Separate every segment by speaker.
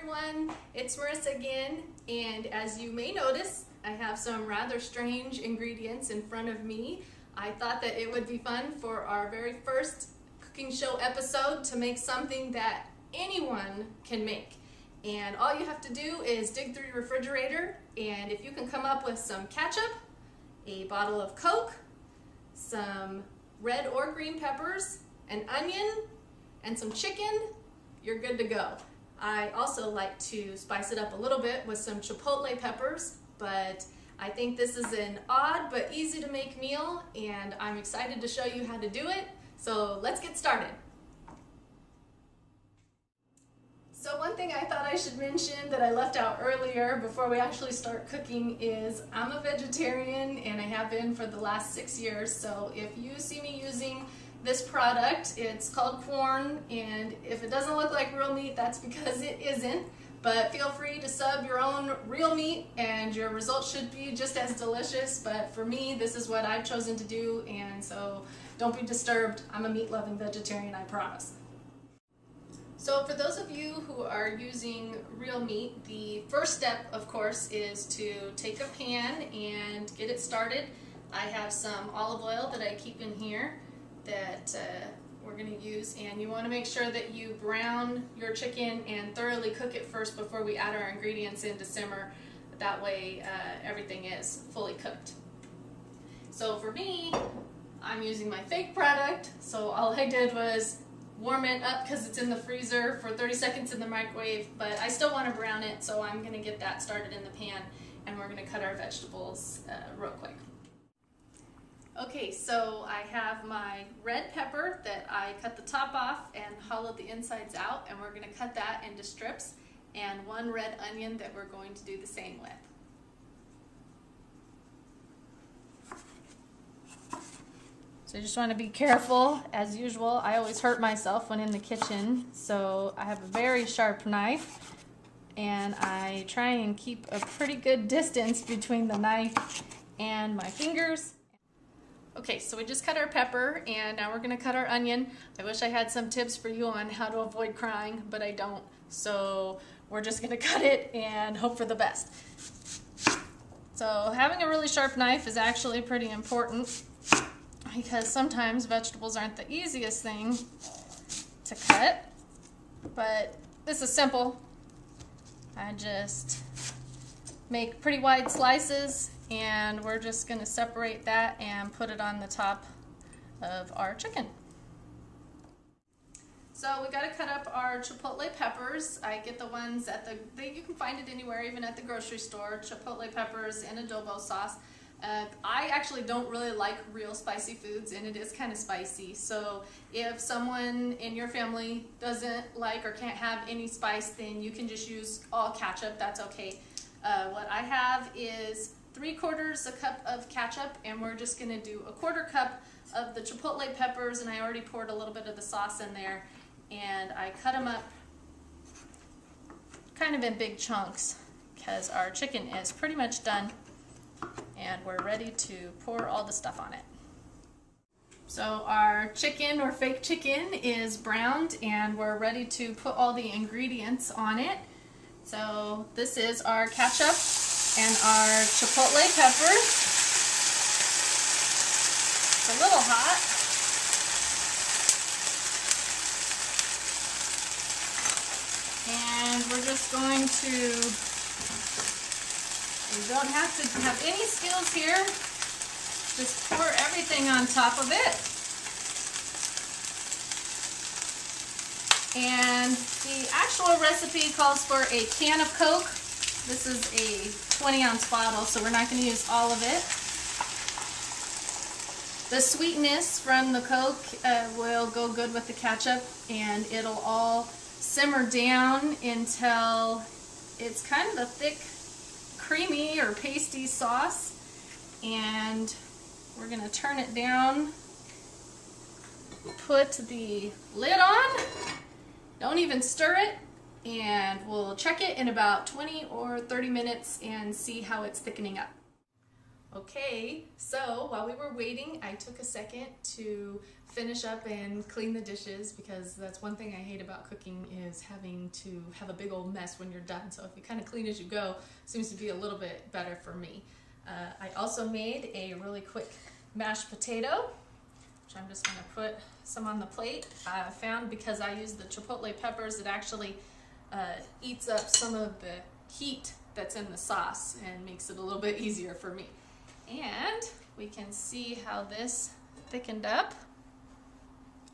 Speaker 1: everyone, it's Marissa again, and as you may notice, I have some rather strange ingredients in front of me. I thought that it would be fun for our very first cooking show episode to make something that anyone can make. And all you have to do is dig through your refrigerator, and if you can come up with some ketchup, a bottle of Coke, some red or green peppers, an onion, and some chicken, you're good to go. I also like to spice it up a little bit with some chipotle peppers, but I think this is an odd but easy to make meal, and I'm excited to show you how to do it. So let's get started. So one thing I thought I should mention that I left out earlier before we actually start cooking is I'm a vegetarian, and I have been for the last 6 years. So if you see me using this product, it's called corn, and if it doesn't look like real meat, that's because it isn't. But feel free to sub your own real meat and your results should be just as delicious. But for me, this is what I've chosen to do, and so don't be disturbed. I'm a meat-loving vegetarian, I promise. So for those of you who are using real meat, the first step, of course, is to take a pan and get it started. I have some olive oil that I keep in here that we're going to use, and you want to make sure that you brown your chicken and thoroughly cook it first before we add our ingredients in to simmer. That way everything is fully cooked. So for me, I'm using my fake product, so all I did was warm it up because it's in the freezer for 30 seconds in the microwave, but I still want to brown it, so I'm going to get that started in the pan, and we're going to cut our vegetables real quick. Okay, so I have my red pepper that I cut the top off and hollowed the insides out, and we're going to cut that into strips, and one red onion that we're going to do the same with. So you just want to be careful. As usual, I always hurt myself when in the kitchen, so I have a very sharp knife, and I try and keep a pretty good distance between the knife and my fingers. Okay, so we just cut our pepper, and now we're going to cut our onion. I wish I had some tips for you on how to avoid crying, but I don't. So we're just going to cut it and hope for the best. So having a really sharp knife is actually pretty important, because sometimes vegetables aren't the easiest thing to cut, but this is simple. I just make pretty wide slices, and we're just going to separate that and put it on the top of our chicken. So we got to cut up our chipotle peppers. I get the ones at you can find it anywhere, even at the grocery store, chipotle peppers and adobo sauce. I actually don't really like real spicy foods, and it is kind of spicy. So if someone in your family doesn't like or can't have any spice, then you can just use all ketchup. That's okay. What I have is 3/4 cup of ketchup, and we're just going to do 1/4 cup of the chipotle peppers, and I already poured a little bit of the sauce in there, and I cut them up kind of in big chunks because our chicken is pretty much done, and we're ready to pour all the stuff on it. So our chicken, or fake chicken, is browned, and we're ready to put all the ingredients on it. So this is our ketchup and our chipotle peppers. It's a little hot. And we're just going to, you don't have to have any skills here, just pour everything on top of it. And the actual recipe calls for a can of Coke. This is a 20-ounce bottle, so we're not going to use all of it. The sweetness from the Coke will go good with the ketchup, and it'll all simmer down until it's kind of a thick, creamy or pasty sauce. And we're going to turn it down, put the lid on, don't even stir it, and we'll check it in about 20 or 30 minutes and see how it's thickening up. Okay, so while we were waiting, I took a second to finish up and clean the dishes, because that's one thing I hate about cooking, is having to have a big old mess when you're done. So if you kind of clean as you go, seems to be a little bit better for me. I also made a really quick mashed potato, which I'm just going to put some on the plate. I found, because I use the chipotle peppers, it actually eats up some of the heat that's in the sauce and makes it a little bit easier for me. And we can see how this thickened up,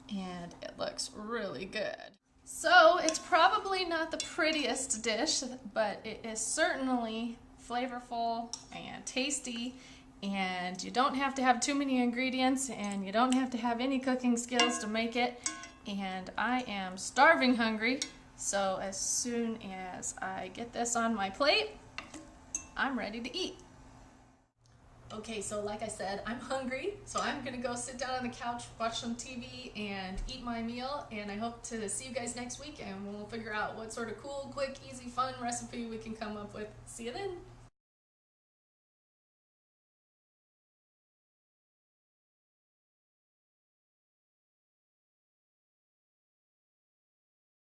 Speaker 1: and it looks really good. So it's probably not the prettiest dish, but it is certainly flavorful and tasty, and you don't have to have too many ingredients, and you don't have to have any cooking skills to make it. And I am starving hungry, so as soon as I get this on my plate, I'm ready to eat. Okay, so like I said, I'm hungry, so I'm gonna go sit down on the couch, watch some TV, and eat my meal, and I hope to see you guys next week, and we'll figure out what sort of cool, quick, easy, fun recipe we can come up with. See you then!